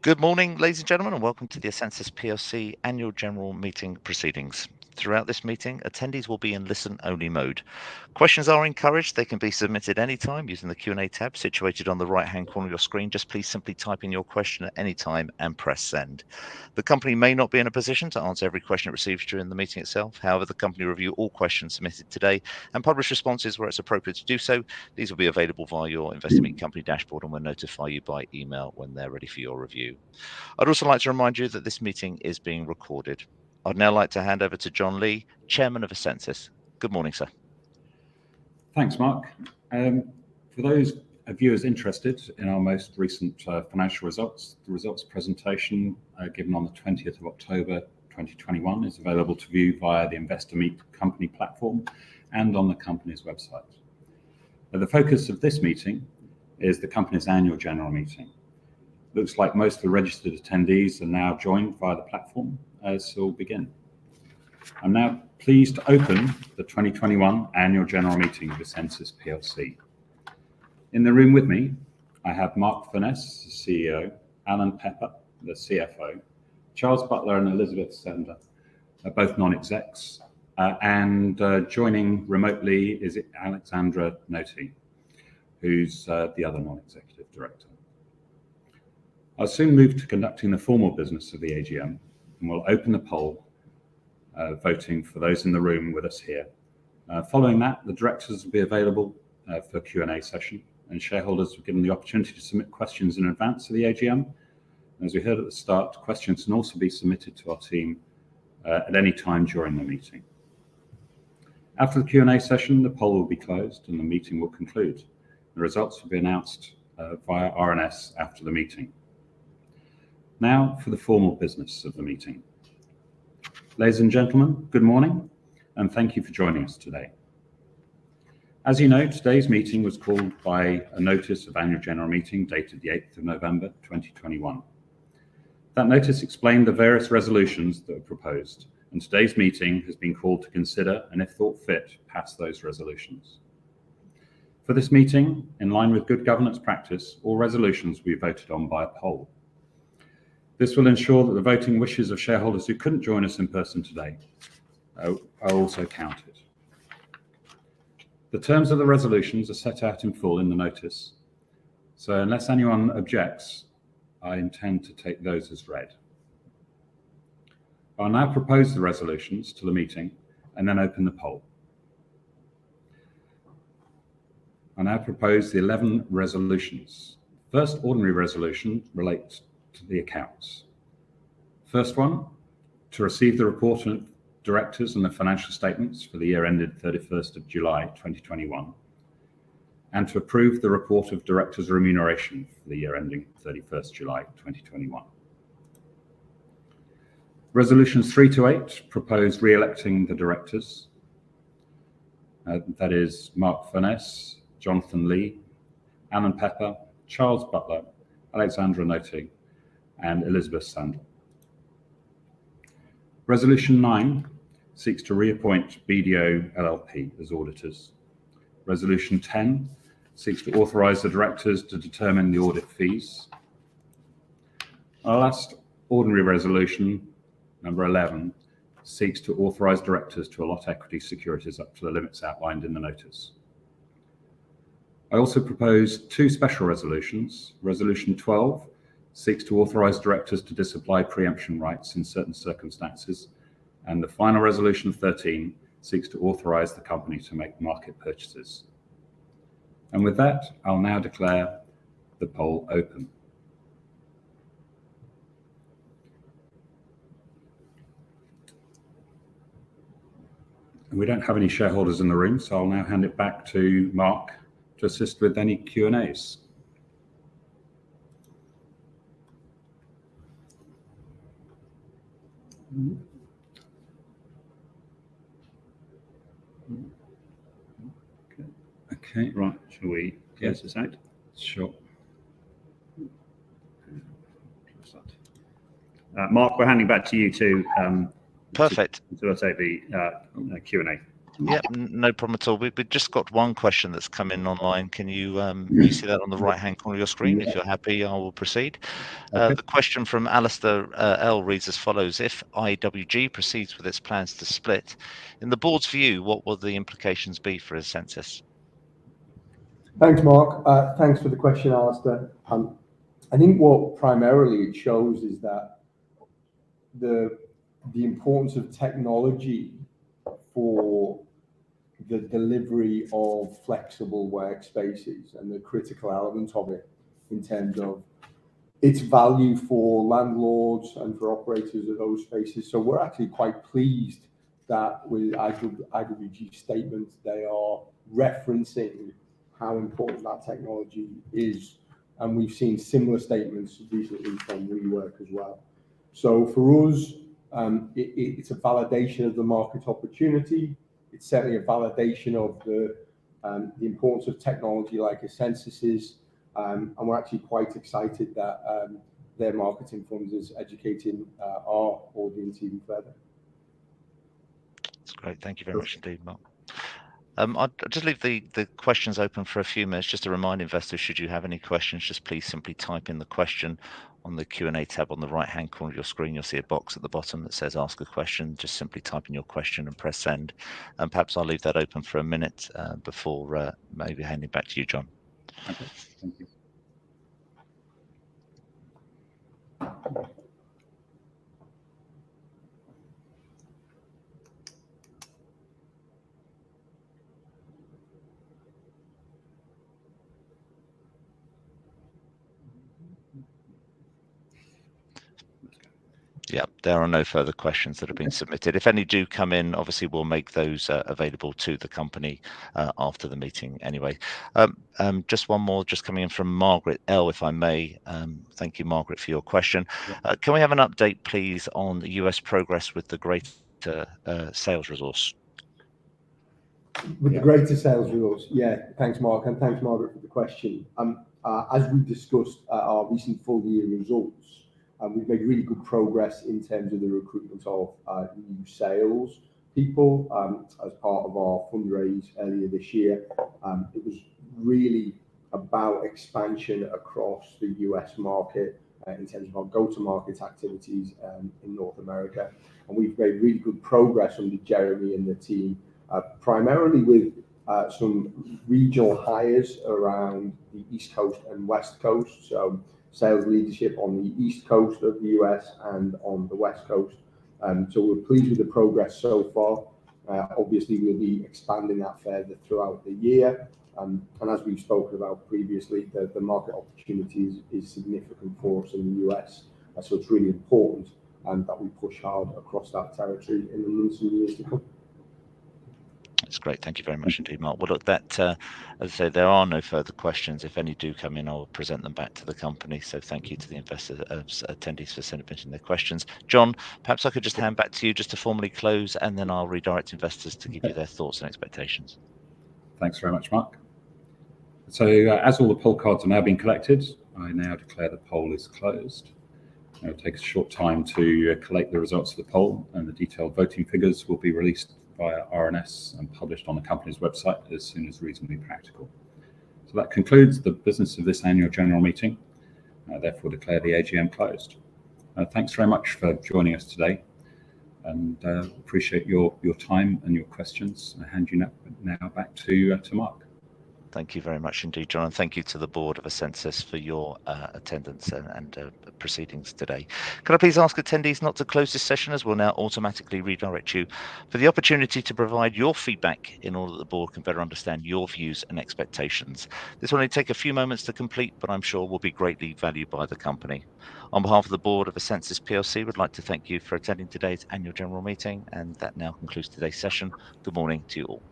Good morning, ladies and gentlemen, and welcome to the ESSENSYS PLC Annual General Meeting Proceedings. Throughout this meeting, attendees will be in listen-only mode. Questions are encouraged. They can be submitted anytime using the Q&A tab situated on the right-hand corner of your screen. Just please simply type in your question at any time and press send. The company may not be in a position to answer every question it receives during the meeting itself. However, the company will review all questions submitted today and publish responses where it's appropriate to do so. These will be available via your Investor Meet Company dashboard and will notify you by email when they're ready for your review. I'd also like to remind you that this meeting is being recorded. I'd now like to hand over to John Lee, Chairman of ESSENSYS. Good morning, sir. Thanks, Mark. For those viewers interested in our most recent financial results, the results presentation given on the 20th of October 2021 is available to view via the Investor Meet Company platform and on the company's website. The focus of this meeting is the company's annual general meeting. Looks like most of the registered attendees are now joined via the platform, so we'll begin. I'm now pleased to open the 2021 Annual General Meeting of ESSENSYS PLC. In the room with me, I have Mark Furness, the CEO, Alan Pepper, the CFO, Charles Butler and Elizabeth Sender, both non-execs, and joining remotely is Alexandra Noti, who's the other non-executive director. I'll soon move to conducting the formal business of the AGM, and we'll open the poll voting for those in the room with us here. Following that, the directors will be available for a Q&A session, and shareholders will be given the opportunity to submit questions in advance of the AGM. And as we heard at the start, questions can also be submitted to our team at any time during the meeting. After the Q&A session, the poll will be closed and the meeting will conclude. The results will be announced via RNS after the meeting. Now for the formal business of the meeting. Ladies and gentlemen, good morning, and thank you for joining us today. As you know, today's meeting was called by a notice of annual general meeting dated the 8th of November 2021. That notice explained the various resolutions that were proposed, and today's meeting has been called to consider and, if thought fit, pass those resolutions. For this meeting, in line with good governance practice, all resolutions will be voted on by a poll. This will ensure that the voting wishes of shareholders who couldn't join us in person today are also counted. The terms of the resolutions are set out in full in the notice, so unless anyone objects, I intend to take those as read. I'll now propose the resolutions to the meeting and then open the poll. I now propose the 11 resolutions. First ordinary resolution relates to the accounts. First one, to receive the report of directors and the financial statements for the year ended 31st of July 2021, and to approve the report of directors' remuneration for the year ending 31st July 2021. Resolutions 3 to 8 propose re-electing the directors. That is Mark Furness, Jonathan Lee, Alan Pepper, Charles Butler, Alexandra Noti, and Elizabeth Sandler. Resolution 9 seeks to reappoint BDO LLP as auditors. Resolution 10 seeks to authorise the directors to determine the audit fees. Our last ordinary resolution, number 11, seeks to authorise directors to allot equity securities up to the limits outlined in the notice. I also propose two special resolutions. Resolution 12 seeks to authorise directors to disapply preemption rights in certain circumstances, and the final resolution 13 seeks to authorise the company to make market purchases. And with that, I'll now declare the poll open. And we don't have any shareholders in the room, so I'll now hand it back to Mark to assist with any Q&As. Okay, right. Shall we close this out? Sure. Mark, we're handing back to you to Perfect. facilitate the Q&A. Yep, no problem at all. We've just got one question that's come in online. Can you see that on the right-hand corner of your screen? If you're happy, I will proceed. Okay. The question from Alistair L reads as follows: If IWG proceeds with its plans to split, in the board's view, what will the implications be for ESSENSYS? Thanks, Mark. Thanks for the question, Alistair. I think what primarily it shows is that the importance of technology for the delivery of flexible workspaces and the critical element of it in terms of its value for landlords and for operators of those spaces. So we're actually quite pleased that with IWG statements, they are referencing how important that technology is. And we've seen similar statements recently from WeWork as well. So for us, it's a validation of the market opportunity. It's certainly a validation of the importance of technology like ESSENSYS is, and we're actually quite excited that their marketing funds is educating our audience even further. That's great. Thank you very much indeed, Mark. I'll just leave the questions open for a few minutes. Just to remind investors, should you have any questions, just please simply type in the question on the Q&A tab on the right-hand corner of your screen. You'll see a box at the bottom that says ask a question. Just simply type in your question and press send. And perhaps I'll leave that open for a minute before maybe handing back to you, John. Okay, thank you. Yeah, there are no further questions that have been submitted. If any do come in, obviously we'll make those available to the company after the meeting anyway. Just one more just coming in from Margaret L, if I may. Thank you, Margaret, for your question. Can we have an update, please, on the US progress with the greater sales resource? With the greater sales resource, yeah. Thanks, Mark, and thanks, Margaret, for the question. As we discussed our recent full-year results, we've made really good progress in terms of the recruitment of new sales people as part of our fundraise earlier this year. It was really about expansion across the US market in terms of our go-to-market activities in North America. And we've made really good progress under Jeremy and the team, primarily with some regional hires around the East Coast and West Coast. So sales leadership on the East Coast of the US and on the West Coast. So we're pleased with the progress so far. Obviously, we'll be expanding that further throughout the year. And as we've spoken about previously, the market opportunity is significant for us in the US. So it's really important that we push hard across that territory in the months and years to come. That's great. Thank you very much indeed, Mark. Well, look, that, as I say, there are no further questions. If any do come in, I'll present them back to the company. So thank you to the investor attendees for submitting their questions. John, perhaps I could just hand back to you just to formally close, and then I'll redirect investors to give you their thoughts and expectations. Thanks very much, Mark. So as all the poll cards are now being collected, I now declare the poll is closed. It will take a short time to collect the results of the poll, and the detailed voting figures will be released via RNS and published on the company's website as soon as reasonably practical. So that concludes the business of this annual general meeting. Therefore, declare the AGM closed. Thanks very much for joining us today, and appreciate your time and your questions. I hand you now back to Mark. Thank you very much indeed, John, and thank you to the board of ESSENSYS for your attendance and proceedings today. Can I please ask attendees not to close this session, as we'll now automatically redirect you for the opportunity to provide your feedback in order that the board can better understand your views and expectations. This will only take a few moments to complete, but I'm sure will be greatly valued by the company. On behalf of the board of ESSENSYS PLC, we'd like to thank you for attending today's annual general meeting, and that now concludes today's session. Good morning to you all.